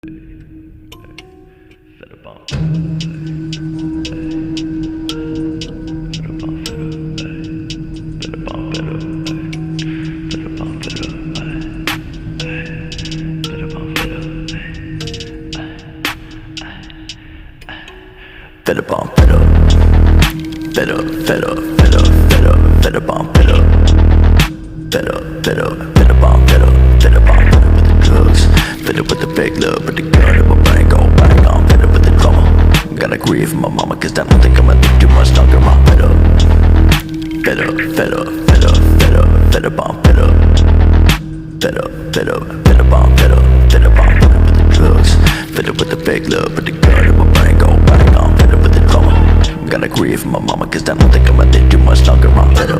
Fed up on fed up, fed up, fed up, fed up, fed up, fed up on fed up, fed up, fed up, fed up on fed up, fed up on fed up with the drugs, fed up with the fake love, with the gun in my brain go bang on, fed up with the drama. Gotta grieve for my mama, cause I don't think I'ma live too much longer. I'm fed up, fed up, fed up, fed up, fed up, fed up on fed up, fed up, fed up, fed up on fed up, fed up on fed up with the drugs, fed up with the fake love, with the gun in my brain go bang on. Gotta grieve for my mama, cause I don't think I'ma live too much longer. I'm fed up.